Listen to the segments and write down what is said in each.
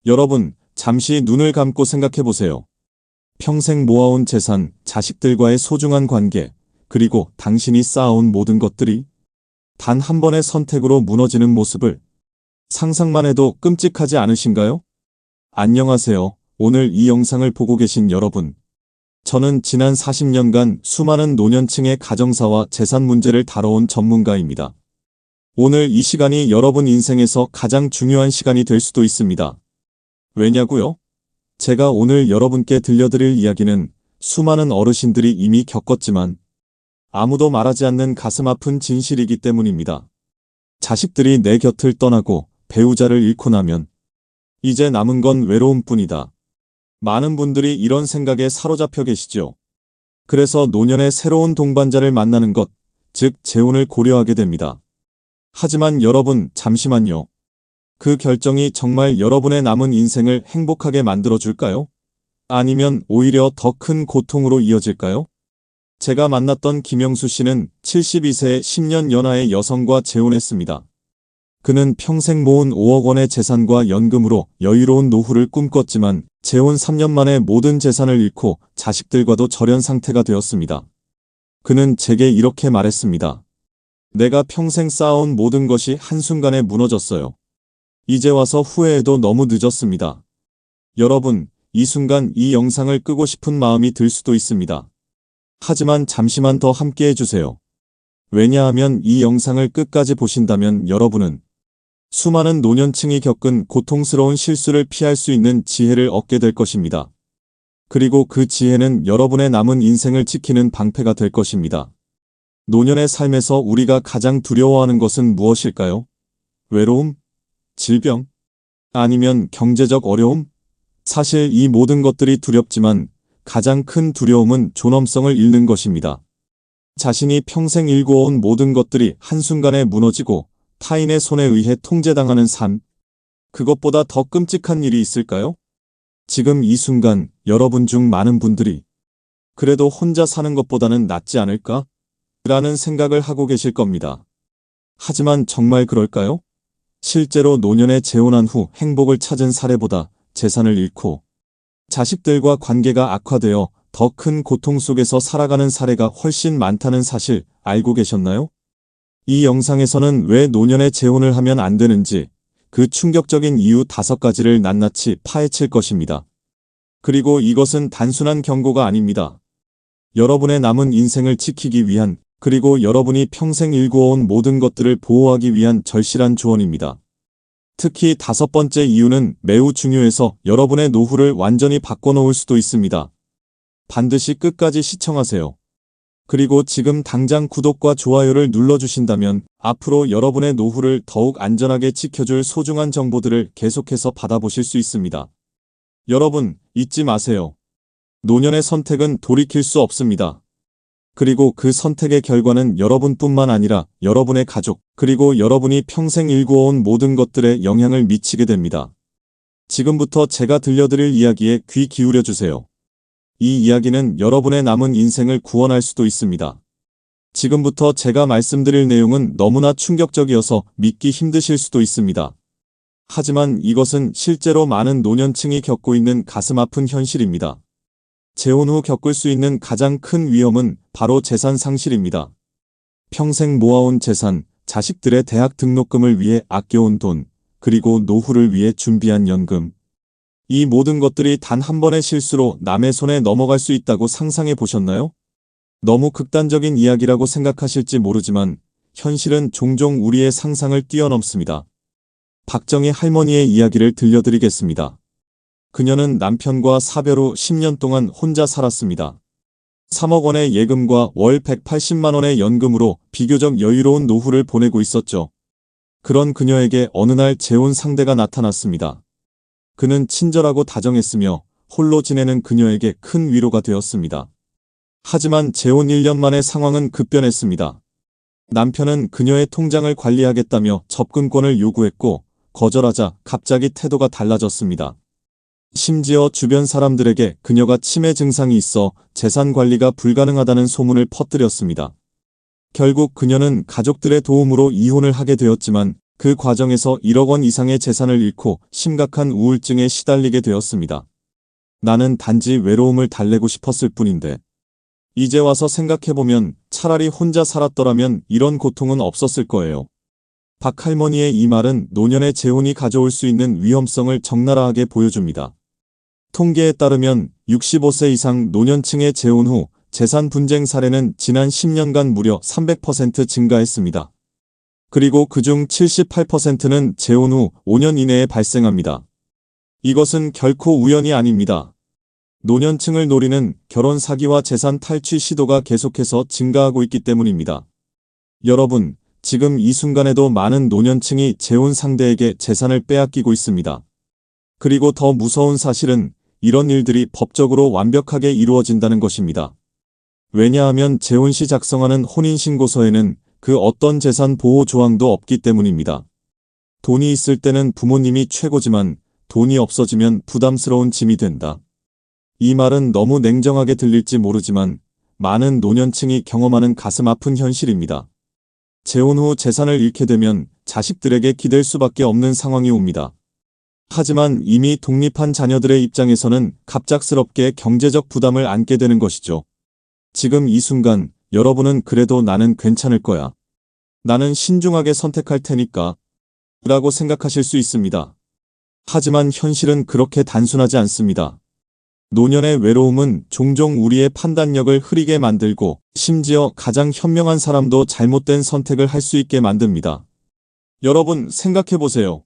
여러분, 잠시 눈을 감고 생각해 보세요. 평생 모아온 재산, 자식들과의 소중한 관계, 그리고 당신이 쌓아온 모든 것들이 단 한 번의 선택으로 무너지는 모습을 상상만 해도 끔찍하지 않으신가요? 안녕하세요. 오늘 이 영상을 보고 계신 여러분. 저는 지난 40년간 수많은 노년층의 가정사와 재산 문제를 다뤄온 전문가입니다. 오늘 이 시간이 여러분 인생에서 가장 중요한 시간이 될 수도 있습니다. 왜냐고요? 제가 오늘 여러분께 들려드릴 이야기는 수많은 어르신들이 이미 겪었지만 아무도 말하지 않는 가슴 아픈 진실이기 때문입니다. 자식들이 내 곁을 떠나고 배우자를 잃고 나면 이제 남은 건 외로움뿐이다. 많은 분들이 이런 생각에 사로잡혀 계시죠. 그래서 노년에 새로운 동반자를 만나는 것, 즉 재혼을 고려하게 됩니다. 하지만 여러분, 잠시만요. 그 결정이 정말 여러분의 남은 인생을 행복하게 만들어줄까요? 아니면 오히려 더 큰 고통으로 이어질까요? 제가 만났던 김영수 씨는 72세의 10년 연하의 여성과 재혼했습니다. 그는 평생 모은 5억 원의 재산과 연금으로 여유로운 노후를 꿈꿨지만 재혼 3년 만에 모든 재산을 잃고 자식들과도 절연 상태가 되었습니다. 그는 제게 이렇게 말했습니다. 내가 평생 쌓아온 모든 것이 한순간에 무너졌어요. 이제 와서 후회해도 너무 늦었습니다. 여러분, 이 순간 이 영상을 끄고 싶은 마음이 들 수도 있습니다. 하지만 잠시만 더 함께 해주세요. 왜냐하면 이 영상을 끝까지 보신다면 여러분은 수많은 노년층이 겪은 고통스러운 실수를 피할 수 있는 지혜를 얻게 될 것입니다. 그리고 그 지혜는 여러분의 남은 인생을 지키는 방패가 될 것입니다. 노년의 삶에서 우리가 가장 두려워하는 것은 무엇일까요? 외로움? 질병? 아니면 경제적 어려움? 사실 이 모든 것들이 두렵지만 가장 큰 두려움은 존엄성을 잃는 것입니다. 자신이 평생 일궈온 모든 것들이 한순간에 무너지고 타인의 손에 의해 통제당하는 삶. 그것보다 더 끔찍한 일이 있을까요? 지금 이 순간 여러분 중 많은 분들이 그래도 혼자 사는 것보다는 낫지 않을까? 라는 생각을 하고 계실 겁니다. 하지만 정말 그럴까요? 실제로 노년에 재혼한 후 행복을 찾은 사례보다 재산을 잃고 자식들과 관계가 악화되어 더 큰 고통 속에서 살아가는 사례가 훨씬 많다는 사실 알고 계셨나요? 이 영상에서는 왜 노년에 재혼을 하면 안 되는지 그 충격적인 이유 5가지를 낱낱이 파헤칠 것입니다. 그리고 이것은 단순한 경고가 아닙니다. 여러분의 남은 인생을 지키기 위한 그리고 여러분이 평생 일구어온 모든 것들을 보호하기 위한 절실한 조언입니다. 특히 5번째 이유는 매우 중요해서 여러분의 노후를 완전히 바꿔놓을 수도 있습니다. 반드시 끝까지 시청하세요. 그리고 지금 당장 구독과 좋아요를 눌러주신다면 앞으로 여러분의 노후를 더욱 안전하게 지켜줄 소중한 정보들을 계속해서 받아보실 수 있습니다. 여러분, 잊지 마세요. 노년의 선택은 돌이킬 수 없습니다. 그리고 그 선택의 결과는 여러분뿐만 아니라 여러분의 가족, 그리고 여러분이 평생 일구어온 모든 것들에 영향을 미치게 됩니다. 지금부터 제가 들려드릴 이야기에 귀 기울여주세요. 이 이야기는 여러분의 남은 인생을 구원할 수도 있습니다. 지금부터 제가 말씀드릴 내용은 너무나 충격적이어서 믿기 힘드실 수도 있습니다. 하지만 이것은 실제로 많은 노년층이 겪고 있는 가슴 아픈 현실입니다. 재혼 후 겪을 수 있는 가장 큰 위험은 바로 재산 상실입니다. 평생 모아온 재산, 자식들의 대학 등록금을 위해 아껴온 돈, 그리고 노후를 위해 준비한 연금. 이 모든 것들이 단 한 번의 실수로 남의 손에 넘어갈 수 있다고 상상해 보셨나요? 너무 극단적인 이야기라고 생각하실지 모르지만 현실은 종종 우리의 상상을 뛰어넘습니다. 박정희 할머니의 이야기를 들려드리겠습니다. 그녀는 남편과 사별 후 10년 동안 혼자 살았습니다. 3억 원의 예금과 월 180만 원의 연금으로 비교적 여유로운 노후를 보내고 있었죠. 그런 그녀에게 어느 날 재혼 상대가 나타났습니다. 그는 친절하고 다정했으며 홀로 지내는 그녀에게 큰 위로가 되었습니다. 하지만 재혼 1년 만에 상황은 급변했습니다. 남편은 그녀의 통장을 관리하겠다며 접근권을 요구했고 거절하자 갑자기 태도가 달라졌습니다. 심지어 주변 사람들에게 그녀가 치매 증상이 있어 재산 관리가 불가능하다는 소문을 퍼뜨렸습니다. 결국 그녀는 가족들의 도움으로 이혼을 하게 되었지만 그 과정에서 1억 원 이상의 재산을 잃고 심각한 우울증에 시달리게 되었습니다. 나는 단지 외로움을 달래고 싶었을 뿐인데, 이제 와서 생각해보면 차라리 혼자 살았더라면 이런 고통은 없었을 거예요. 박할머니의 이 말은 노년의 재혼이 가져올 수 있는 위험성을 적나라하게 보여줍니다. 통계에 따르면 65세 이상 노년층의 재혼 후 재산 분쟁 사례는 지난 10년간 무려 300% 증가했습니다. 그리고 그중 78%는 재혼 후 5년 이내에 발생합니다. 이것은 결코 우연이 아닙니다. 노년층을 노리는 결혼 사기와 재산 탈취 시도가 계속해서 증가하고 있기 때문입니다. 여러분, 지금 이 순간에도 많은 노년층이 재혼 상대에게 재산을 빼앗기고 있습니다. 그리고 더 무서운 사실은 이런 일들이 법적으로 완벽하게 이루어진다는 것입니다. 왜냐하면 재혼 시 작성하는 혼인신고서에는 그 어떤 재산 보호 조항도 없기 때문입니다. 돈이 있을 때는 부모님이 최고지만 돈이 없어지면 부담스러운 짐이 된다. 이 말은 너무 냉정하게 들릴지 모르지만 많은 노년층이 경험하는 가슴 아픈 현실입니다. 재혼 후 재산을 잃게 되면 자식들에게 기댈 수밖에 없는 상황이 옵니다. 하지만 이미 독립한 자녀들의 입장에서는 갑작스럽게 경제적 부담을 안게 되는 것이죠. 지금 이 순간 여러분은 그래도 나는 괜찮을 거야. 나는 신중하게 선택할 테니까 라고 생각하실 수 있습니다. 하지만 현실은 그렇게 단순하지 않습니다. 노년의 외로움은 종종 우리의 판단력을 흐리게 만들고 심지어 가장 현명한 사람도 잘못된 선택을 할 수 있게 만듭니다. 여러분 생각해보세요.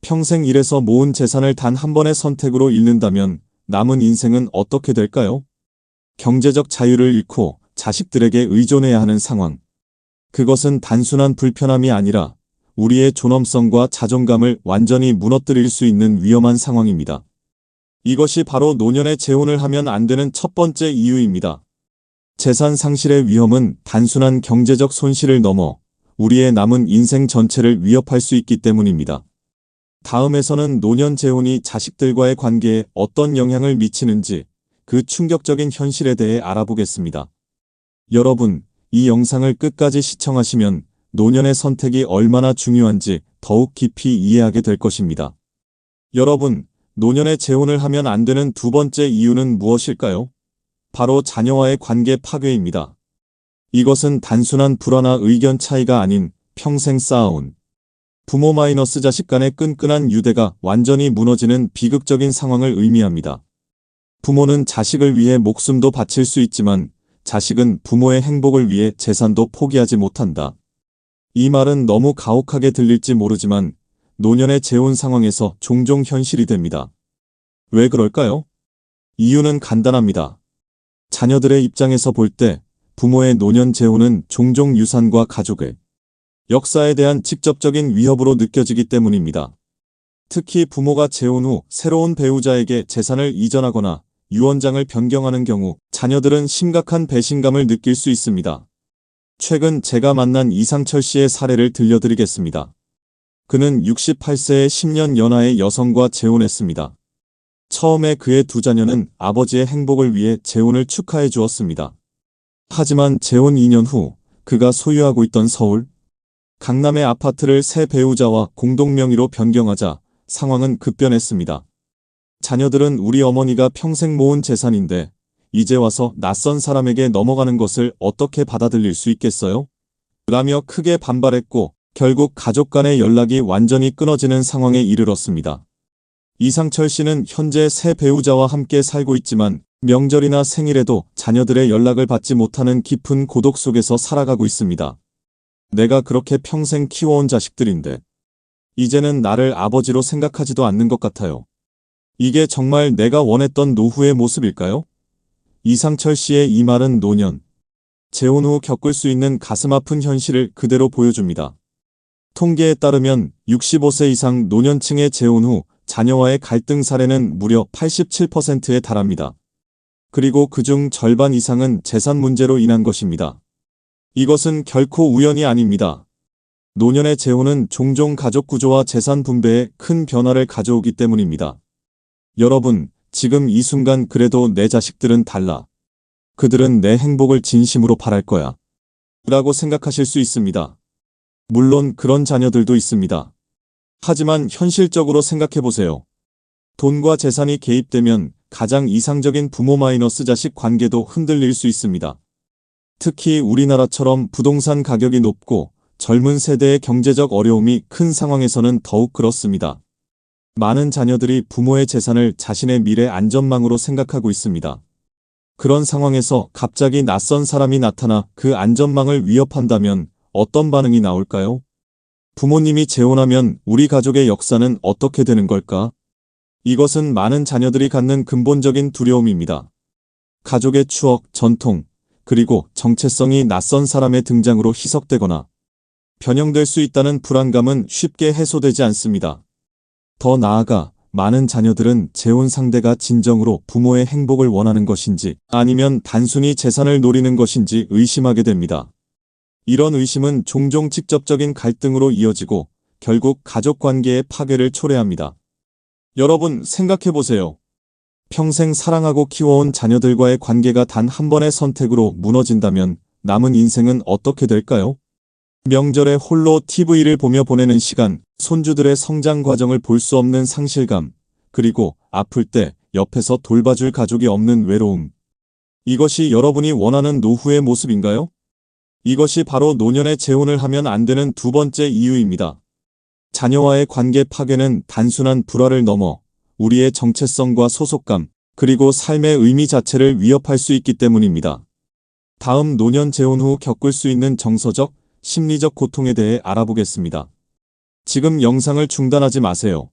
평생 일해서 모은 재산을 단 한 번의 선택으로 잃는다면 남은 인생은 어떻게 될까요? 경제적 자유를 잃고 자식들에게 의존해야 하는 상황. 그것은 단순한 불편함이 아니라 우리의 존엄성과 자존감을 완전히 무너뜨릴 수 있는 위험한 상황입니다. 이것이 바로 노년에 재혼을 하면 안 되는 첫 번째 이유입니다. 재산 상실의 위험은 단순한 경제적 손실을 넘어 우리의 남은 인생 전체를 위협할 수 있기 때문입니다. 다음에서는 노년 재혼이 자식들과의 관계에 어떤 영향을 미치는지 그 충격적인 현실에 대해 알아보겠습니다. 여러분, 이 영상을 끝까지 시청하시면 노년의 선택이 얼마나 중요한지 더욱 깊이 이해하게 될 것입니다. 여러분, 노년에 재혼을 하면 안 되는 두 번째 이유는 무엇일까요? 바로 자녀와의 관계 파괴입니다. 이것은 단순한 불화나 의견 차이가 아닌 평생 쌓아온 부모 마이너스 자식 간의 끈끈한 유대가 완전히 무너지는 비극적인 상황을 의미합니다. 부모는 자식을 위해 목숨도 바칠 수 있지만 자식은 부모의 행복을 위해 재산도 포기하지 못한다. 이 말은 너무 가혹하게 들릴지 모르지만 노년의 재혼 상황에서 종종 현실이 됩니다. 왜 그럴까요? 이유는 간단합니다. 자녀들의 입장에서 볼 때 부모의 노년 재혼은 종종 유산과 가족의 역사에 대한 직접적인 위협으로 느껴지기 때문입니다. 특히 부모가 재혼 후 새로운 배우자에게 재산을 이전하거나 유언장을 변경하는 경우 자녀들은 심각한 배신감을 느낄 수 있습니다. 최근 제가 만난 이상철 씨의 사례를 들려드리겠습니다. 그는 68세의 10년 연하의 여성과 재혼했습니다. 처음에 그의 두 자녀는 아버지의 행복을 위해 재혼을 축하해 주었습니다. 하지만 재혼 2년 후 그가 소유하고 있던 서울, 강남의 아파트를 새 배우자와 공동 명의로 변경하자 상황은 급변했습니다. 자녀들은 우리 어머니가 평생 모은 재산인데 이제 와서 낯선 사람에게 넘어가는 것을 어떻게 받아들일 수 있겠어요? 라며 크게 반발했고 결국 가족 간의 연락이 완전히 끊어지는 상황에 이르렀습니다. 이상철 씨는 현재 새 배우자와 함께 살고 있지만 명절이나 생일에도 자녀들의 연락을 받지 못하는 깊은 고독 속에서 살아가고 있습니다. 내가 그렇게 평생 키워온 자식들인데 이제는 나를 아버지로 생각하지도 않는 것 같아요. 이게 정말 내가 원했던 노후의 모습일까요? 이상철 씨의 이 말은 노년, 재혼 후 겪을 수 있는 가슴 아픈 현실을 그대로 보여줍니다. 통계에 따르면 65세 이상 노년층의 재혼 후 자녀와의 갈등 사례는 무려 87%에 달합니다. 그리고 그중 절반 이상은 재산 문제로 인한 것입니다. 이것은 결코 우연이 아닙니다. 노년의 재혼은 종종 가족 구조와 재산 분배에 큰 변화를 가져오기 때문입니다. 여러분, 지금 이 순간 그래도 내 자식들은 달라. 그들은 내 행복을 진심으로 바랄 거야. 라고 생각하실 수 있습니다. 물론 그런 자녀들도 있습니다. 하지만 현실적으로 생각해보세요. 돈과 재산이 개입되면 가장 이상적인 부모 마이너스 자식 관계도 흔들릴 수 있습니다. 특히 우리나라처럼 부동산 가격이 높고 젊은 세대의 경제적 어려움이 큰 상황에서는 더욱 그렇습니다. 많은 자녀들이 부모의 재산을 자신의 미래 안전망으로 생각하고 있습니다. 그런 상황에서 갑자기 낯선 사람이 나타나 그 안전망을 위협한다면 어떤 반응이 나올까요? 부모님이 재혼하면 우리 가족의 역사는 어떻게 되는 걸까? 이것은 많은 자녀들이 갖는 근본적인 두려움입니다. 가족의 추억, 전통, 그리고 정체성이 낯선 사람의 등장으로 희석되거나 변형될 수 있다는 불안감은 쉽게 해소되지 않습니다. 더 나아가 많은 자녀들은 재혼 상대가 진정으로 부모의 행복을 원하는 것인지 아니면 단순히 재산을 노리는 것인지 의심하게 됩니다. 이런 의심은 종종 직접적인 갈등으로 이어지고 결국 가족 관계의 파괴를 초래합니다. 여러분 생각해보세요. 평생 사랑하고 키워온 자녀들과의 관계가 단 한 번의 선택으로 무너진다면 남은 인생은 어떻게 될까요? 명절에 홀로 TV를 보며 보내는 시간, 손주들의 성장 과정을 볼 수 없는 상실감, 그리고 아플 때 옆에서 돌봐줄 가족이 없는 외로움. 이것이 여러분이 원하는 노후의 모습인가요? 이것이 바로 노년에 재혼을 하면 안 되는 두 번째 이유입니다. 자녀와의 관계 파괴는 단순한 불화를 넘어 우리의 정체성과 소속감, 그리고 삶의 의미 자체를 위협할 수 있기 때문입니다. 다음 노년 재혼 후 겪을 수 있는 정서적, 심리적 고통에 대해 알아보겠습니다. 지금 영상을 중단하지 마세요.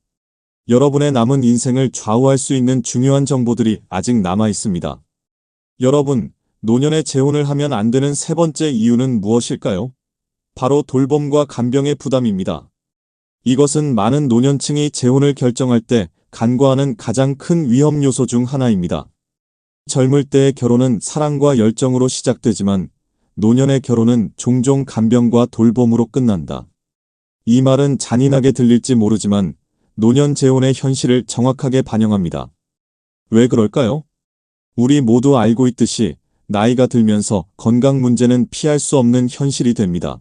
여러분의 남은 인생을 좌우할 수 있는 중요한 정보들이 아직 남아 있습니다. 여러분, 노년에 재혼을 하면 안 되는 세 번째 이유는 무엇일까요? 바로 돌봄과 간병의 부담입니다. 이것은 많은 노년층이 재혼을 결정할 때 간과하는 가장 큰 위험 요소 중 하나입니다. 젊을 때의 결혼은 사랑과 열정으로 시작되지만 노년의 결혼은 종종 간병과 돌봄으로 끝난다. 이 말은 잔인하게 들릴지 모르지만 노년 재혼의 현실을 정확하게 반영합니다. 왜 그럴까요? 우리 모두 알고 있듯이 나이가 들면서 건강 문제는 피할 수 없는 현실이 됩니다.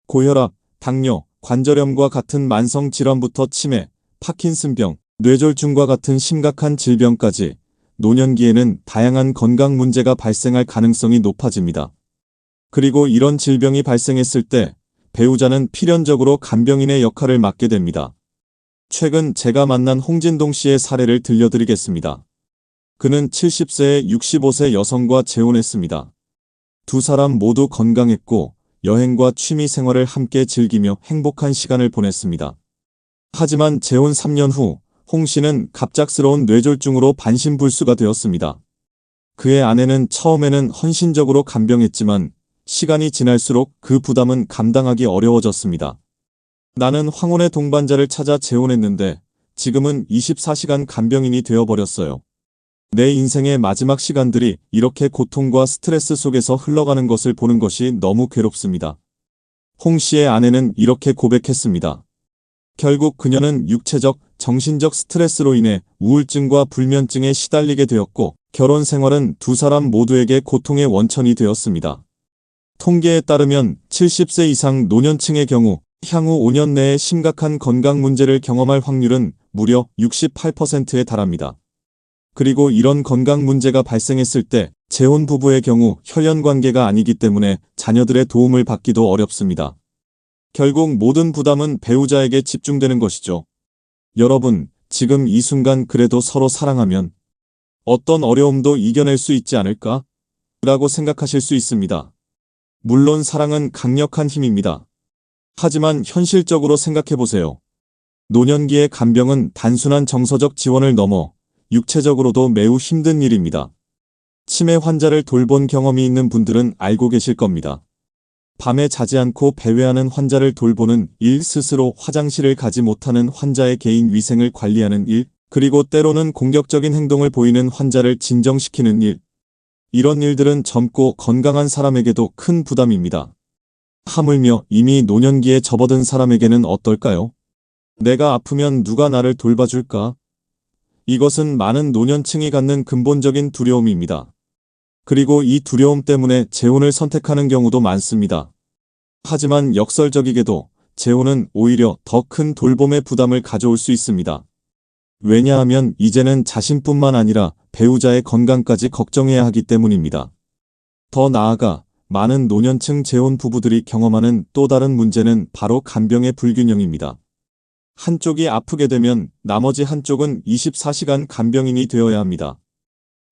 고혈압, 당뇨, 관절염과 같은 만성 질환부터 치매, 파킨슨병, 뇌졸중과 같은 심각한 질병까지 노년기에는 다양한 건강 문제가 발생할 가능성이 높아집니다. 그리고 이런 질병이 발생했을 때 배우자는 필연적으로 간병인의 역할을 맡게 됩니다. 최근 제가 만난 홍진동 씨의 사례를 들려드리겠습니다. 그는 70세에 65세 여성과 재혼했습니다. 두 사람 모두 건강했고 여행과 취미 생활을 함께 즐기며 행복한 시간을 보냈습니다. 하지만 재혼 3년 후 홍 씨는 갑작스러운 뇌졸중으로 반신불수가 되었습니다. 그의 아내는 처음에는 헌신적으로 간병했지만 시간이 지날수록 그 부담은 감당하기 어려워졌습니다. 나는 황혼의 동반자를 찾아 재혼했는데 지금은 24시간 간병인이 되어버렸어요. 내 인생의 마지막 시간들이 이렇게 고통과 스트레스 속에서 흘러가는 것을 보는 것이 너무 괴롭습니다. 홍 씨의 아내는 이렇게 고백했습니다. 결국 그녀는 육체적, 정신적 스트레스로 인해 우울증과 불면증에 시달리게 되었고 결혼 생활은 두 사람 모두에게 고통의 원천이 되었습니다. 통계에 따르면 70세 이상 노년층의 경우 향후 5년 내에 심각한 건강 문제를 경험할 확률은 무려 68%에 달합니다. 그리고 이런 건강 문제가 발생했을 때 재혼 부부의 경우 혈연 관계가 아니기 때문에 자녀들의 도움을 받기도 어렵습니다. 결국 모든 부담은 배우자에게 집중되는 것이죠. 여러분, 지금 이 순간 그래도 서로 사랑하면 어떤 어려움도 이겨낼 수 있지 않을까? 라고 생각하실 수 있습니다. 물론 사랑은 강력한 힘입니다. 하지만 현실적으로 생각해보세요. 노년기의 간병은 단순한 정서적 지원을 넘어 육체적으로도 매우 힘든 일입니다. 치매 환자를 돌본 경험이 있는 분들은 알고 계실 겁니다. 밤에 자지 않고 배회하는 환자를 돌보는 일, 스스로 화장실을 가지 못하는 환자의 개인 위생을 관리하는 일, 그리고 때로는 공격적인 행동을 보이는 환자를 진정시키는 일. 이런 일들은 젊고 건강한 사람에게도 큰 부담입니다. 하물며 이미 노년기에 접어든 사람에게는 어떨까요? 내가 아프면 누가 나를 돌봐줄까? 이것은 많은 노년층이 갖는 근본적인 두려움입니다. 그리고 이 두려움 때문에 재혼을 선택하는 경우도 많습니다. 하지만 역설적이게도 재혼은 오히려 더 큰 돌봄의 부담을 가져올 수 있습니다. 왜냐하면 이제는 자신뿐만 아니라 배우자의 건강까지 걱정해야 하기 때문입니다. 더 나아가 많은 노년층 재혼 부부들이 경험하는 또 다른 문제는 바로 간병의 불균형입니다. 한쪽이 아프게 되면 나머지 한쪽은 24시간 간병인이 되어야 합니다.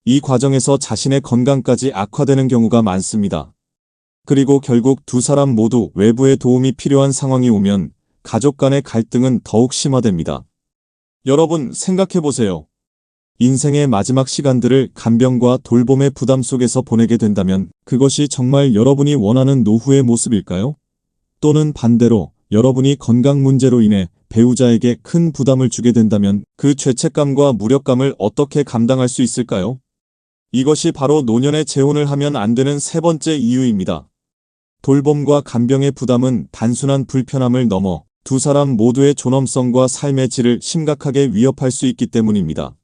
이 과정에서 자신의 건강까지 악화되는 경우가 많습니다. 그리고 결국 두 사람 모두 외부의 도움이 필요한 상황이 오면 가족 간의 갈등은 더욱 심화됩니다. 여러분 생각해보세요. 인생의 마지막 시간들을 간병과 돌봄의 부담 속에서 보내게 된다면 그것이 정말 여러분이 원하는 노후의 모습일까요? 또는 반대로 여러분이 건강 문제로 인해 배우자에게 큰 부담을 주게 된다면 그 죄책감과 무력감을 어떻게 감당할 수 있을까요? 이것이 바로 노년에 재혼을 하면 안 되는 세 번째 이유입니다. 돌봄과 간병의 부담은 단순한 불편함을 넘어 두 사람 모두의 존엄성과 삶의 질을 심각하게 위협할 수 있기 때문입니다.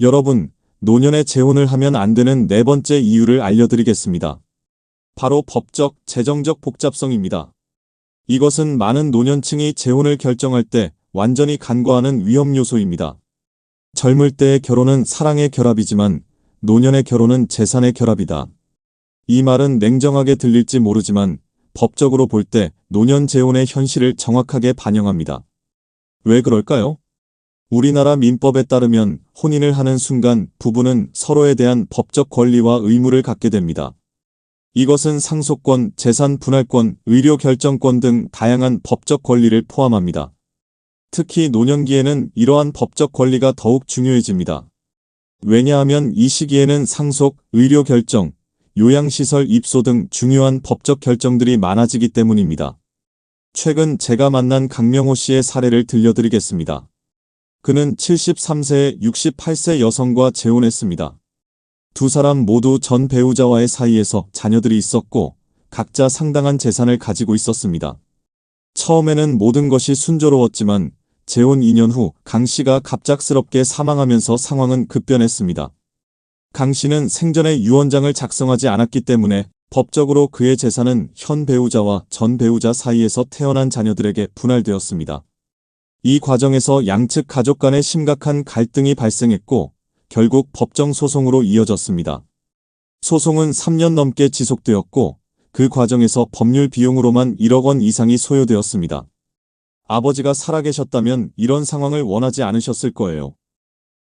여러분, 노년에 재혼을 하면 안 되는 네 번째 이유를 알려드리겠습니다. 바로 법적, 재정적 복잡성입니다. 이것은 많은 노년층이 재혼을 결정할 때 완전히 간과하는 위험 요소입니다. 젊을 때의 결혼은 사랑의 결합이지만 노년의 결혼은 재산의 결합이다. 이 말은 냉정하게 들릴지 모르지만 법적으로 볼 때 노년 재혼의 현실을 정확하게 반영합니다. 왜 그럴까요? 우리나라 민법에 따르면 혼인을 하는 순간 부부는 서로에 대한 법적 권리와 의무를 갖게 됩니다. 이것은 상속권, 재산 분할권, 의료 결정권 등 다양한 법적 권리를 포함합니다. 특히 노년기에는 이러한 법적 권리가 더욱 중요해집니다. 왜냐하면 이 시기에는 상속, 의료 결정, 요양시설 입소 등 중요한 법적 결정들이 많아지기 때문입니다. 최근 제가 만난 강명호 씨의 사례를 들려드리겠습니다. 그는 73세의 68세 여성과 재혼했습니다. 두 사람 모두 전 배우자와의 사이에서 자녀들이 있었고 각자 상당한 재산을 가지고 있었습니다. 처음에는 모든 것이 순조로웠지만 재혼 2년 후 강 씨가 갑작스럽게 사망하면서 상황은 급변했습니다. 강 씨는 생전에 유언장을 작성하지 않았기 때문에 법적으로 그의 재산은 현 배우자와 전 배우자 사이에서 태어난 자녀들에게 분할되었습니다. 이 과정에서 양측 가족 간에 심각한 갈등이 발생했고 결국 법정 소송으로 이어졌습니다. 소송은 3년 넘게 지속되었고 그 과정에서 법률 비용으로만 1억 원 이상이 소요되었습니다. 아버지가 살아계셨다면 이런 상황을 원하지 않으셨을 거예요.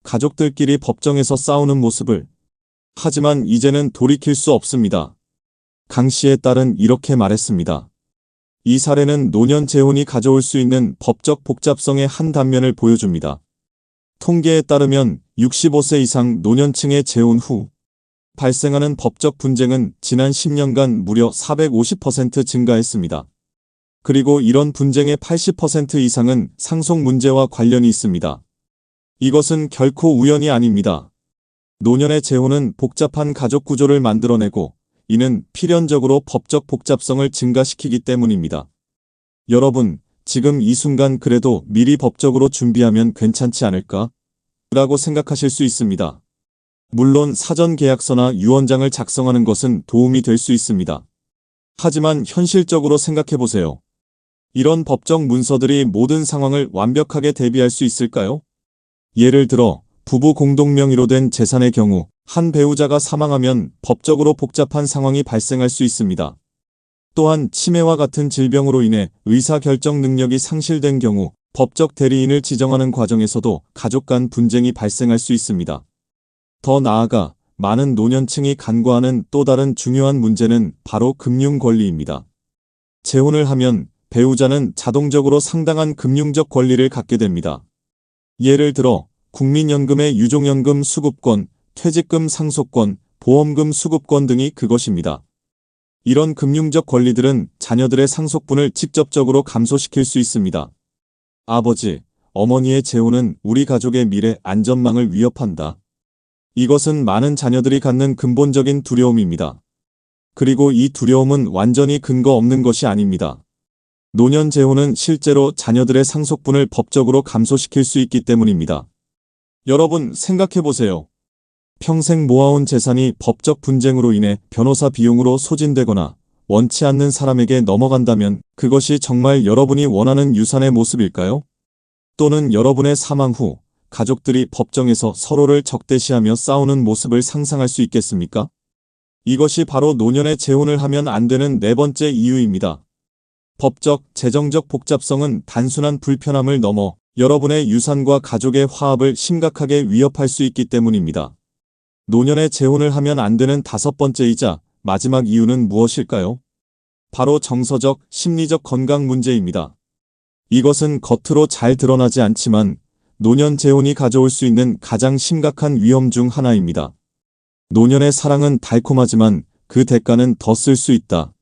가족들끼리 법정에서 싸우는 모습을. 하지만 이제는 돌이킬 수 없습니다. 강 씨의 딸은 이렇게 말했습니다. 이 사례는 노년 재혼이 가져올 수 있는 법적 복잡성의 한 단면을 보여줍니다. 통계에 따르면 65세 이상 노년층의 재혼 후 발생하는 법적 분쟁은 지난 10년간 무려 450% 증가했습니다. 그리고 이런 분쟁의 80% 이상은 상속 문제와 관련이 있습니다. 이것은 결코 우연이 아닙니다. 노년의 재혼은 복잡한 가족 구조를 만들어내고 이는 필연적으로 법적 복잡성을 증가시키기 때문입니다. 여러분, 지금 이 순간 그래도 미리 법적으로 준비하면 괜찮지 않을까? 라고 생각하실 수 있습니다. 물론 사전 계약서나 유언장을 작성하는 것은 도움이 될 수 있습니다. 하지만 현실적으로 생각해보세요. 이런 법적 문서들이 모든 상황을 완벽하게 대비할 수 있을까요? 예를 들어 부부 공동 명의로 된 재산의 경우 한 배우자가 사망하면 법적으로 복잡한 상황이 발생할 수 있습니다. 또한 치매와 같은 질병으로 인해 의사결정 능력이 상실된 경우 법적 대리인을 지정하는 과정에서도 가족 간 분쟁이 발생할 수 있습니다. 더 나아가 많은 노년층이 간과하는 또 다른 중요한 문제는 바로 금융 권리입니다. 재혼을 하면 배우자는 자동적으로 상당한 금융적 권리를 갖게 됩니다. 예를 들어 국민연금의 유족연금 수급권, 퇴직금 상속권, 보험금 수급권 등이 그것입니다. 이런 금융적 권리들은 자녀들의 상속분을 직접적으로 감소시킬 수 있습니다. 아버지, 어머니의 재혼은 우리 가족의 미래 안전망을 위협한다. 이것은 많은 자녀들이 갖는 근본적인 두려움입니다. 그리고 이 두려움은 완전히 근거 없는 것이 아닙니다. 노년 재혼은 실제로 자녀들의 상속분을 법적으로 감소시킬 수 있기 때문입니다. 여러분 생각해보세요. 평생 모아온 재산이 법적 분쟁으로 인해 변호사 비용으로 소진되거나 원치 않는 사람에게 넘어간다면 그것이 정말 여러분이 원하는 유산의 모습일까요? 또는 여러분의 사망 후 가족들이 법정에서 서로를 적대시하며 싸우는 모습을 상상할 수 있겠습니까? 이것이 바로 노년의 재혼을 하면 안 되는 네 번째 이유입니다. 법적, 재정적 복잡성은 단순한 불편함을 넘어 여러분의 유산과 가족의 화합을 심각하게 위협할 수 있기 때문입니다. 노년의 재혼을 하면 안 되는 다섯 번째이자 마지막 이유는 무엇일까요? 바로 정서적, 심리적 건강 문제입니다. 이것은 겉으로 잘 드러나지 않지만 노년 재혼이 가져올 수 있는 가장 심각한 위험 중 하나입니다. 노년의 사랑은 달콤하지만 그 대가는 더 쓸 수 있다.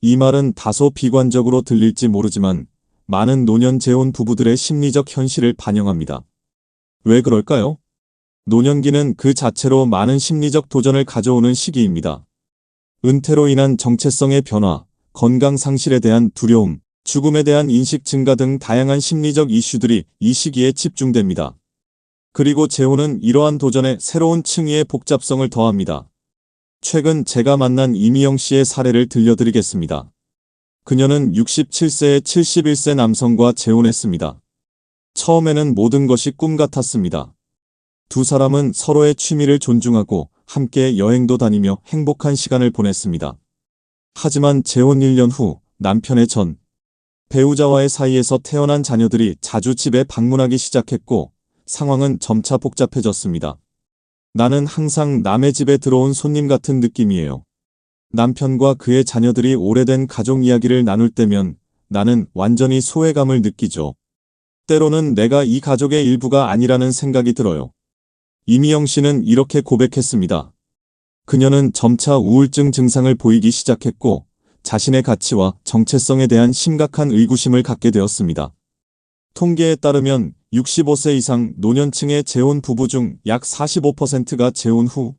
이 말은 다소 비관적으로 들릴지 모르지만 많은 노년 재혼 부부들의 심리적 현실을 반영합니다. 왜 그럴까요? 노년기는 그 자체로 많은 심리적 도전을 가져오는 시기입니다. 은퇴로 인한 정체성의 변화, 건강 상실에 대한 두려움, 죽음에 대한 인식 증가 등 다양한 심리적 이슈들이 이 시기에 집중됩니다. 그리고 재혼은 이러한 도전에 새로운 층위의 복잡성을 더합니다. 최근 제가 만난 이미영 씨의 사례를 들려드리겠습니다. 그녀는 67세의 71세 남성과 재혼했습니다. 처음에는 모든 것이 꿈 같았습니다. 두 사람은 서로의 취미를 존중하고 함께 여행도 다니며 행복한 시간을 보냈습니다. 하지만 재혼 1년 후 남편의 전 배우자와의 사이에서 태어난 자녀들이 자주 집에 방문하기 시작했고 상황은 점차 복잡해졌습니다. 나는 항상 남의 집에 들어온 손님 같은 느낌이에요. 남편과 그의 자녀들이 오래된 가족 이야기를 나눌 때면 나는 완전히 소외감을 느끼죠. 때로는 내가 이 가족의 일부가 아니라는 생각이 들어요. 이미영 씨는 이렇게 고백했습니다. 그녀는 점차 우울증 증상을 보이기 시작했고 자신의 가치와 정체성에 대한 심각한 의구심을 갖게 되었습니다. 통계에 따르면 65세 이상 노년층의 재혼 부부 중 약 45%가 재혼 후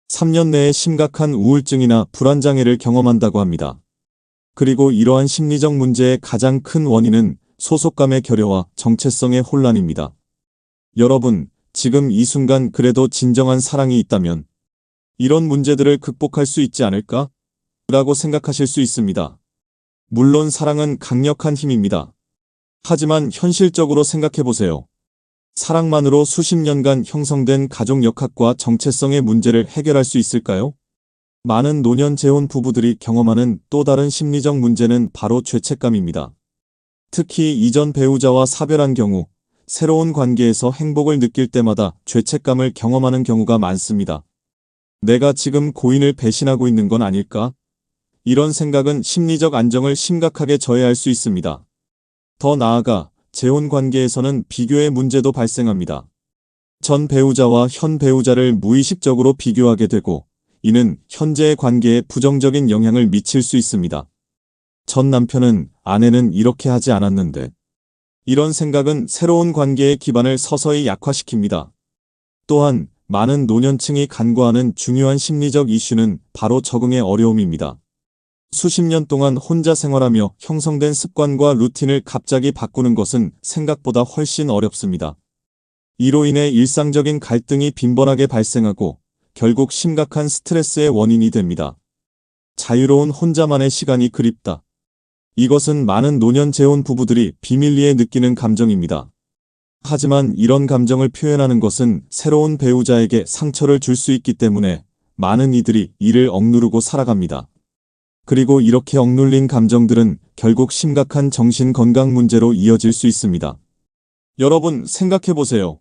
3년 내에 심각한 우울증이나 불안장애를 경험한다고 합니다. 그리고 이러한 심리적 문제의 가장 큰 원인은 소속감의 결여와 정체성의 혼란입니다. 여러분, 지금 이 순간 그래도 진정한 사랑이 있다면 이런 문제들을 극복할 수 있지 않을까? 라고 생각하실 수 있습니다. 물론 사랑은 강력한 힘입니다. 하지만 현실적으로 생각해보세요. 사랑만으로 수십 년간 형성된 가족 역학과 정체성의 문제를 해결할 수 있을까요? 많은 노년 재혼 부부들이 경험하는 또 다른 심리적 문제는 바로 죄책감입니다. 특히 이전 배우자와 사별한 경우, 새로운 관계에서 행복을 느낄 때마다 죄책감을 경험하는 경우가 많습니다. 내가 지금 고인을 배신하고 있는 건 아닐까? 이런 생각은 심리적 안정을 심각하게 저해할 수 있습니다. 더 나아가 재혼 관계에서는 비교의 문제도 발생합니다. 전 배우자와 현 배우자를 무의식적으로 비교하게 되고 이는 현재의 관계에 부정적인 영향을 미칠 수 있습니다. 전 남편은 아내는 이렇게 하지 않았는데 이런 생각은 새로운 관계의 기반을 서서히 약화시킵니다. 또한 많은 노년층이 간과하는 중요한 심리적 이슈는 바로 적응의 어려움입니다. 수십 년 동안 혼자 생활하며 형성된 습관과 루틴을 갑자기 바꾸는 것은 생각보다 훨씬 어렵습니다. 이로 인해 일상적인 갈등이 빈번하게 발생하고 결국 심각한 스트레스의 원인이 됩니다. 자유로운 혼자만의 시간이 그립다. 이것은 많은 노년 재혼 부부들이 비밀리에 느끼는 감정입니다. 하지만 이런 감정을 표현하는 것은 새로운 배우자에게 상처를 줄 수 있기 때문에 많은 이들이 이를 억누르고 살아갑니다. 그리고 이렇게 억눌린 감정들은 결국 심각한 정신건강 문제로 이어질 수 있습니다. 여러분 생각해보세요.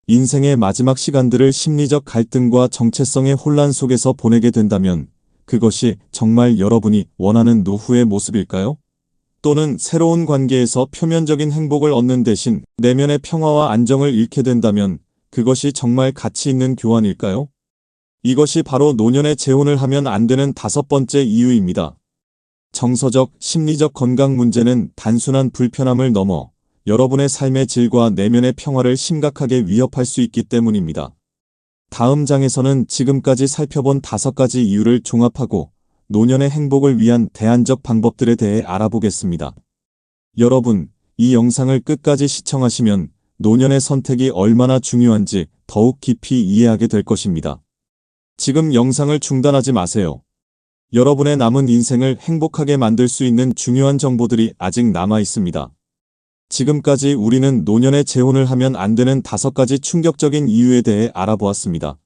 인생의 마지막 시간들을 심리적 갈등과 정체성의 혼란 속에서 보내게 된다면 그것이 정말 여러분이 원하는 노후의 모습일까요? 또는 새로운 관계에서 표면적인 행복을 얻는 대신 내면의 평화와 안정을 잃게 된다면 그것이 정말 가치 있는 교환일까요? 이것이 바로 노년의 재혼을 하면 안 되는 다섯 번째 이유입니다. 정서적, 심리적 건강 문제는 단순한 불편함을 넘어 여러분의 삶의 질과 내면의 평화를 심각하게 위협할 수 있기 때문입니다. 다음 장에서는 지금까지 살펴본 5가지 이유를 종합하고 노년의 행복을 위한 대안적 방법들에 대해 알아보겠습니다. 여러분, 이 영상을 끝까지 시청하시면 노년의 선택이 얼마나 중요한지 더욱 깊이 이해하게 될 것입니다. 지금 영상을 중단하지 마세요. 여러분의 남은 인생을 행복하게 만들 수 있는 중요한 정보들이 아직 남아 있습니다. 지금까지 우리는 노년에 재혼을 하면 안 되는 5가지 충격적인 이유에 대해 알아보았습니다.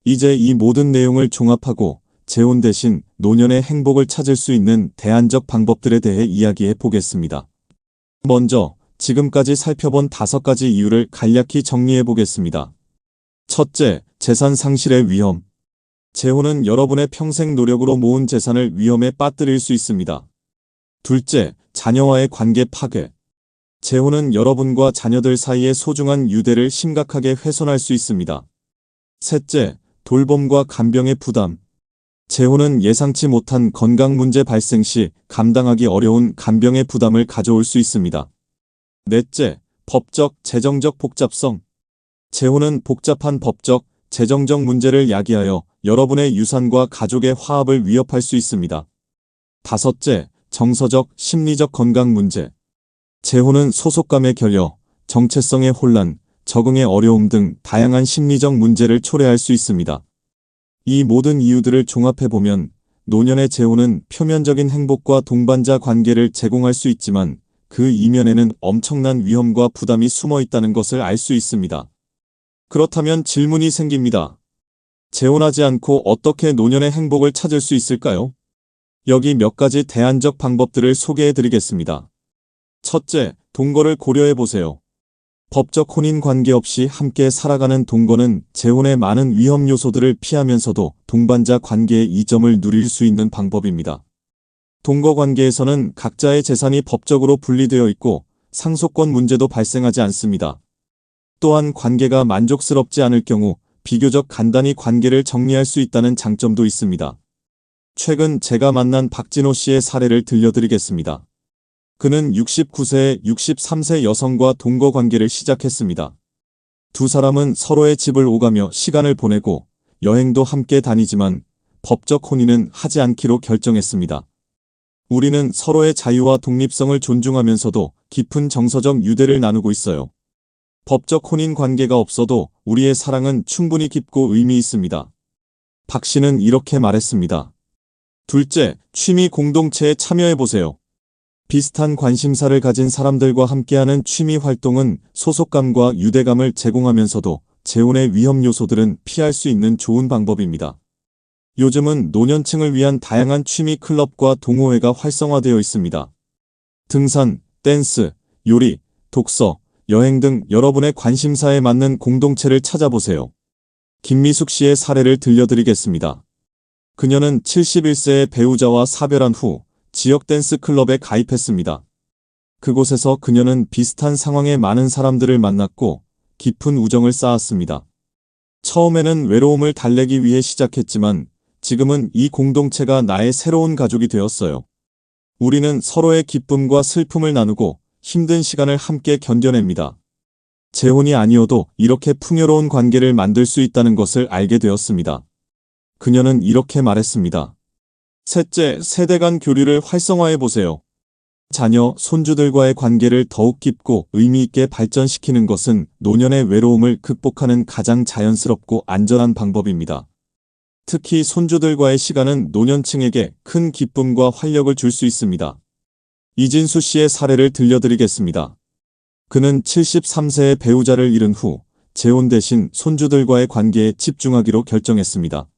이제 이 모든 내용을 종합하고 재혼 대신 노년의 행복을 찾을 수 있는 대안적 방법들에 대해 이야기해 보겠습니다. 먼저 지금까지 살펴본 5가지 이유를 간략히 정리해 보겠습니다. 첫째, 재산 상실의 위험. 재혼은 여러분의 평생 노력으로 모은 재산을 위험에 빠뜨릴 수 있습니다. 둘째, 자녀와의 관계 파괴. 재혼은 여러분과 자녀들 사이의 소중한 유대를 심각하게 훼손할 수 있습니다. 셋째, 돌봄과 간병의 부담. 재혼은 예상치 못한 건강 문제 발생 시 감당하기 어려운 간병의 부담을 가져올 수 있습니다. 넷째, 법적, 재정적 복잡성. 재혼은 복잡한 법적, 재정적 문제를 야기하여 여러분의 유산과 가족의 화합을 위협할 수 있습니다. 다섯째, 정서적, 심리적 건강 문제. 재혼은 소속감의 결여, 정체성의 혼란, 적응의 어려움 등 다양한 심리적 문제를 초래할 수 있습니다. 이 모든 이유들을 종합해보면 노년의 재혼은 표면적인 행복과 동반자 관계를 제공할 수 있지만 그 이면에는 엄청난 위험과 부담이 숨어 있다는 것을 알 수 있습니다. 그렇다면 질문이 생깁니다. 재혼하지 않고 어떻게 노년의 행복을 찾을 수 있을까요? 여기 몇 가지 대안적 방법들을 소개해드리겠습니다. 첫째, 동거를 고려해보세요. 법적 혼인 관계없이 함께 살아가는 동거는 재혼의 많은 위험 요소들을 피하면서도 동반자 관계의 이점을 누릴 수 있는 방법입니다. 동거 관계에서는 각자의 재산이 법적으로 분리되어 있고 상속권 문제도 발생하지 않습니다. 또한 관계가 만족스럽지 않을 경우 비교적 간단히 관계를 정리할 수 있다는 장점도 있습니다. 최근 제가 만난 박진호 씨의 사례를 들려드리겠습니다. 그는 69세의 63세 여성과 동거 관계를 시작했습니다. 두 사람은 서로의 집을 오가며 시간을 보내고 여행도 함께 다니지만 법적 혼인은 하지 않기로 결정했습니다. 우리는 서로의 자유와 독립성을 존중하면서도 깊은 정서적 유대를 나누고 있어요. 법적 혼인 관계가 없어도 우리의 사랑은 충분히 깊고 의미 있습니다. 박 씨는 이렇게 말했습니다. 둘째, 취미 공동체에 참여해보세요. 비슷한 관심사를 가진 사람들과 함께하는 취미 활동은 소속감과 유대감을 제공하면서도 재혼의 위험 요소들은 피할 수 있는 좋은 방법입니다. 요즘은 노년층을 위한 다양한 취미 클럽과 동호회가 활성화되어 있습니다. 등산, 댄스, 요리, 독서, 여행 등 여러분의 관심사에 맞는 공동체를 찾아보세요. 김미숙 씨의 사례를 들려드리겠습니다. 그녀는 71세의 배우자와 사별한 후 지역 댄스 클럽에 가입했습니다. 그곳에서 그녀는 비슷한 상황의 많은 사람들을 만났고 깊은 우정을 쌓았습니다. 처음에는 외로움을 달래기 위해 시작했지만 지금은 이 공동체가 나의 새로운 가족이 되었어요. 우리는 서로의 기쁨과 슬픔을 나누고 힘든 시간을 함께 견뎌냅니다. 재혼이 아니어도 이렇게 풍요로운 관계를 만들 수 있다는 것을 알게 되었습니다. 그녀는 이렇게 말했습니다. 셋째, 세대 간 교류를 활성화해보세요. 자녀, 손주들과의 관계를 더욱 깊고 의미 있게 발전시키는 것은 노년의 외로움을 극복하는 가장 자연스럽고 안전한 방법입니다. 특히 손주들과의 시간은 노년층에게 큰 기쁨과 활력을 줄 수 있습니다. 이진수 씨의 사례를 들려드리겠습니다. 그는 73세의 배우자를 잃은 후 재혼 대신 손주들과의 관계에 집중하기로 결정했습니다.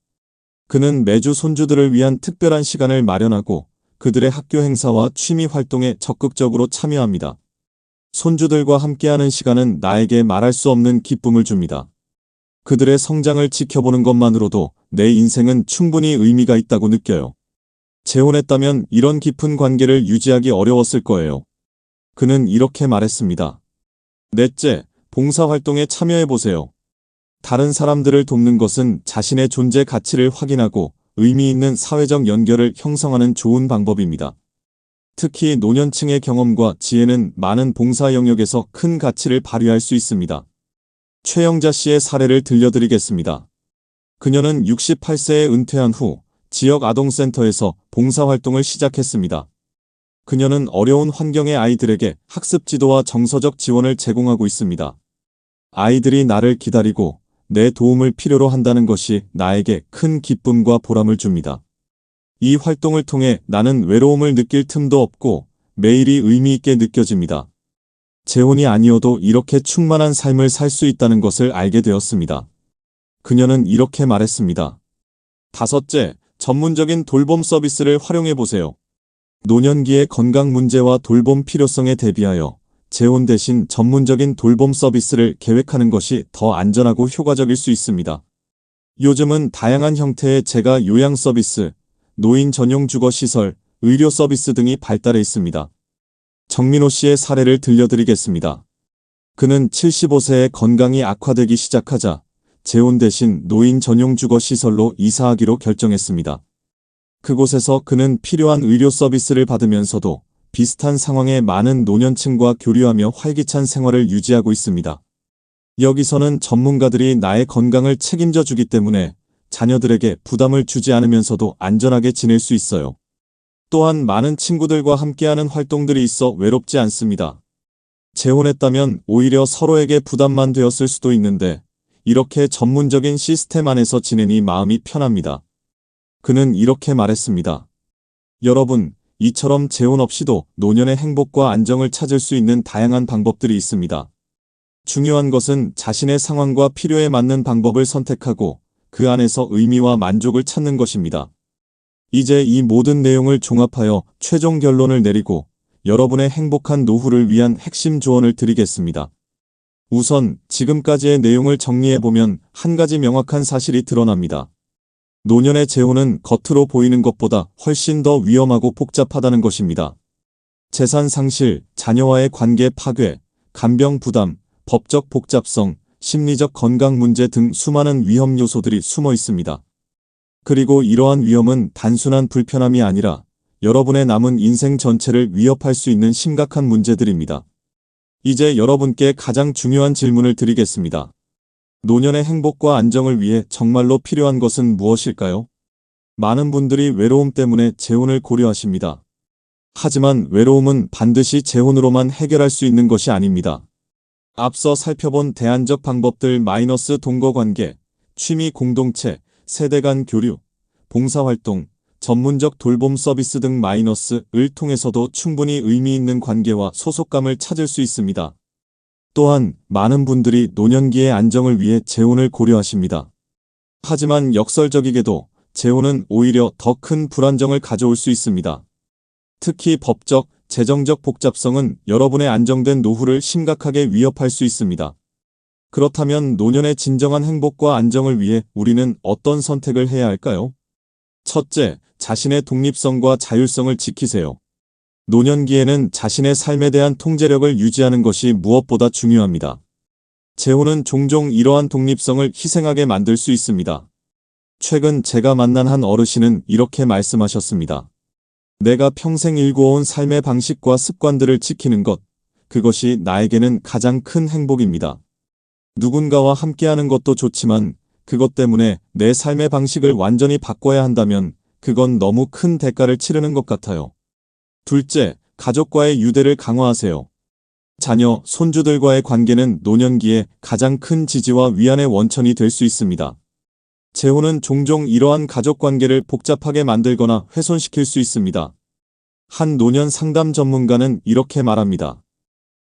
그는 매주 손주들을 위한 특별한 시간을 마련하고 그들의 학교 행사와 취미 활동에 적극적으로 참여합니다. 손주들과 함께하는 시간은 나에게 말할 수 없는 기쁨을 줍니다. 그들의 성장을 지켜보는 것만으로도 내 인생은 충분히 의미가 있다고 느껴요. 재혼했다면 이런 깊은 관계를 유지하기 어려웠을 거예요. 그는 이렇게 말했습니다. 넷째, 봉사활동에 참여해보세요. 다른 사람들을 돕는 것은 자신의 존재 가치를 확인하고 의미 있는 사회적 연결을 형성하는 좋은 방법입니다. 특히 노년층의 경험과 지혜는 많은 봉사 영역에서 큰 가치를 발휘할 수 있습니다. 최영자 씨의 사례를 들려드리겠습니다. 그녀는 68세에 은퇴한 후 지역 아동센터에서 봉사활동을 시작했습니다. 그녀는 어려운 환경의 아이들에게 학습 지도와 정서적 지원을 제공하고 있습니다. 아이들이 나를 기다리고 내 도움을 필요로 한다는 것이 나에게 큰 기쁨과 보람을 줍니다. 이 활동을 통해 나는 외로움을 느낄 틈도 없고 매일이 의미 있게 느껴집니다. 재혼이 아니어도 이렇게 충만한 삶을 살 수 있다는 것을 알게 되었습니다. 그녀는 이렇게 말했습니다. 다섯째, 전문적인 돌봄 서비스를 활용해 보세요. 노년기의 건강 문제와 돌봄 필요성에 대비하여 재혼 대신 전문적인 돌봄 서비스를 계획하는 것이 더 안전하고 효과적일 수 있습니다. 요즘은 다양한 형태의 재가 요양 서비스, 노인 전용 주거 시설, 의료 서비스 등이 발달해 있습니다. 정민호 씨의 사례를 들려드리겠습니다. 그는 75세에 건강이 악화되기 시작하자 재혼 대신 노인 전용 주거 시설로 이사하기로 결정했습니다. 그곳에서 그는 필요한 의료 서비스를 받으면서도 비슷한 상황의 많은 노년층과 교류하며 활기찬 생활을 유지하고 있습니다. 여기서는 전문가들이 나의 건강을 책임져 주기 때문에 자녀들에게 부담을 주지 않으면서도 안전하게 지낼 수 있어요. 또한 많은 친구들과 함께하는 활동들이 있어 외롭지 않습니다. 재혼했다면 오히려 서로에게 부담만 되었을 수도 있는데 이렇게 전문적인 시스템 안에서 지내니 마음이 편합니다. 그는 이렇게 말했습니다. 여러분, 이처럼 재혼 없이도 노년의 행복과 안정을 찾을 수 있는 다양한 방법들이 있습니다. 중요한 것은 자신의 상황과 필요에 맞는 방법을 선택하고 그 안에서 의미와 만족을 찾는 것입니다. 이제 이 모든 내용을 종합하여 최종 결론을 내리고 여러분의 행복한 노후를 위한 핵심 조언을 드리겠습니다. 우선 지금까지의 내용을 정리해보면 한 가지 명확한 사실이 드러납니다. 노년의 재혼은 겉으로 보이는 것보다 훨씬 더 위험하고 복잡하다는 것입니다. 재산 상실, 자녀와의 관계 파괴, 간병 부담, 법적 복잡성, 심리적 건강 문제 등 수많은 위험 요소들이 숨어 있습니다. 그리고 이러한 위험은 단순한 불편함이 아니라 여러분의 남은 인생 전체를 위협할 수 있는 심각한 문제들입니다. 이제 여러분께 가장 중요한 질문을 드리겠습니다. 노년의 행복과 안정을 위해 정말로 필요한 것은 무엇일까요? 많은 분들이 외로움 때문에 재혼을 고려하십니다. 하지만 외로움은 반드시 재혼으로만 해결할 수 있는 것이 아닙니다. 앞서 살펴본 대안적 방법들 동거관계, 취미 공동체, 세대 간 교류, 봉사활동, 전문적 돌봄 서비스 등 을 통해서도 충분히 의미 있는 관계와 소속감을 찾을 수 있습니다. 또한 많은 분들이 노년기의 안정을 위해 재혼을 고려하십니다. 하지만 역설적이게도 재혼은 오히려 더 큰 불안정을 가져올 수 있습니다. 특히 법적, 재정적 복잡성은 여러분의 안정된 노후를 심각하게 위협할 수 있습니다. 그렇다면 노년의 진정한 행복과 안정을 위해 우리는 어떤 선택을 해야 할까요? 첫째, 자신의 독립성과 자율성을 지키세요. 노년기에는 자신의 삶에 대한 통제력을 유지하는 것이 무엇보다 중요합니다. 재혼은 종종 이러한 독립성을 희생하게 만들 수 있습니다. 최근 제가 만난 한 어르신은 이렇게 말씀하셨습니다. 내가 평생 일구어온 삶의 방식과 습관들을 지키는 것, 그것이 나에게는 가장 큰 행복입니다. 누군가와 함께하는 것도 좋지만 그것 때문에 내 삶의 방식을 완전히 바꿔야 한다면 그건 너무 큰 대가를 치르는 것 같아요. 둘째, 가족과의 유대를 강화하세요. 자녀, 손주들과의 관계는 노년기에 가장 큰 지지와 위안의 원천이 될 수 있습니다. 재혼은 종종 이러한 가족 관계를 복잡하게 만들거나 훼손시킬 수 있습니다. 한 노년 상담 전문가는 이렇게 말합니다.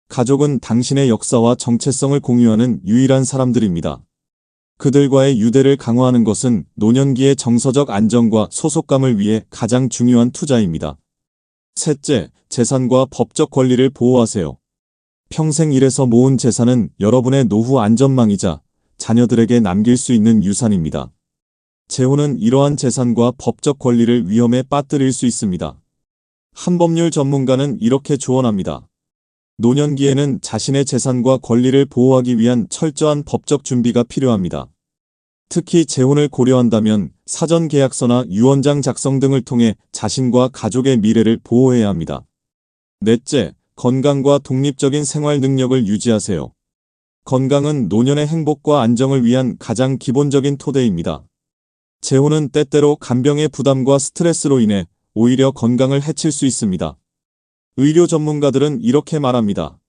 가족은 당신의 역사와 정체성을 공유하는 유일한 사람들입니다. 그들과의 유대를 강화하는 것은 노년기의 정서적 안정과 소속감을 위해 가장 중요한 투자입니다. 셋째, 재산과 법적 권리를 보호하세요. 평생 일해서 모은 재산은 여러분의 노후 안전망이자 자녀들에게 남길 수 있는 유산입니다. 재혼은 이러한 재산과 법적 권리를 위험에 빠뜨릴 수 있습니다. 한 법률 전문가는 이렇게 조언합니다. 노년기에는 자신의 재산과 권리를 보호하기 위한 철저한 법적 준비가 필요합니다. 특히 재혼을 고려한다면 사전 계약서나 유언장 작성 등을 통해 자신과 가족의 미래를 보호해야 합니다. 넷째, 건강과 독립적인 생활 능력을 유지하세요. 건강은 노년의 행복과 안정을 위한 가장 기본적인 토대입니다. 재혼은 때때로 간병의 부담과 스트레스로 인해 오히려 건강을 해칠 수 있습니다. 의료 전문가들은 이렇게 말합니다.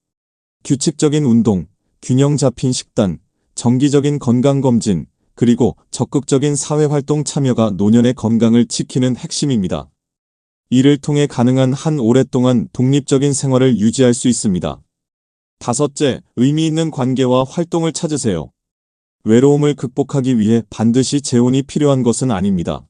규칙적인 운동, 균형 잡힌 식단, 정기적인 건강검진, 그리고 적극적인 사회활동 참여가 노년의 건강을 지키는 핵심입니다. 이를 통해 가능한 한 오랫동안 독립적인 생활을 유지할 수 있습니다. 다섯째, 의미 있는 관계와 활동을 찾으세요. 외로움을 극복하기 위해 반드시 재혼이 필요한 것은 아닙니다.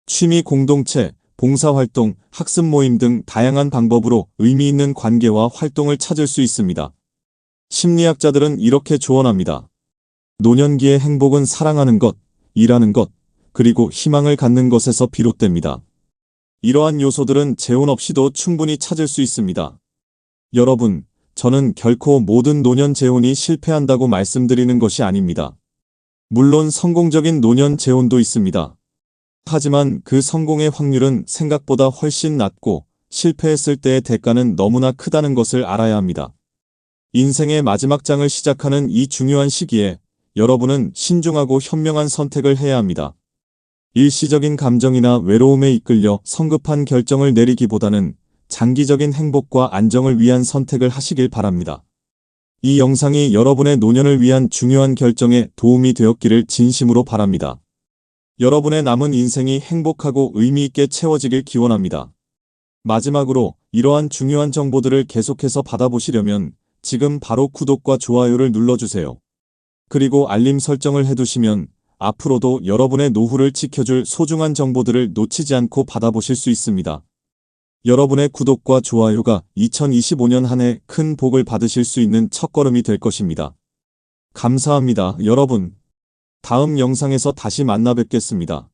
취미 공동체, 봉사활동, 학습 모임 등 다양한 방법으로 의미 있는 관계와 활동을 찾을 수 있습니다. 심리학자들은 이렇게 조언합니다. 노년기의 행복은 사랑하는 것, 일하는 것, 그리고 희망을 갖는 것에서 비롯됩니다. 이러한 요소들은 재혼 없이도 충분히 찾을 수 있습니다. 여러분, 저는 결코 모든 노년 재혼이 실패한다고 말씀드리는 것이 아닙니다. 물론 성공적인 노년 재혼도 있습니다. 하지만 그 성공의 확률은 생각보다 훨씬 낮고 실패했을 때의 대가는 너무나 크다는 것을 알아야 합니다. 인생의 마지막 장을 시작하는 이 중요한 시기에 여러분은 신중하고 현명한 선택을 해야 합니다. 일시적인 감정이나 외로움에 이끌려 성급한 결정을 내리기보다는 장기적인 행복과 안정을 위한 선택을 하시길 바랍니다. 이 영상이 여러분의 노년을 위한 중요한 결정에 도움이 되었기를 진심으로 바랍니다. 여러분의 남은 인생이 행복하고 의미 있게 채워지길 기원합니다. 마지막으로 이러한 중요한 정보들을 계속해서 받아보시려면 지금 바로 구독과 좋아요를 눌러주세요. 그리고 알림 설정을 해두시면 앞으로도 여러분의 노후를 지켜줄 소중한 정보들을 놓치지 않고 받아보실 수 있습니다. 여러분의 구독과 좋아요가 2025년 한 해 큰 복을 받으실 수 있는 첫걸음이 될 것입니다. 감사합니다, 여러분. 다음 영상에서 다시 만나 뵙겠습니다.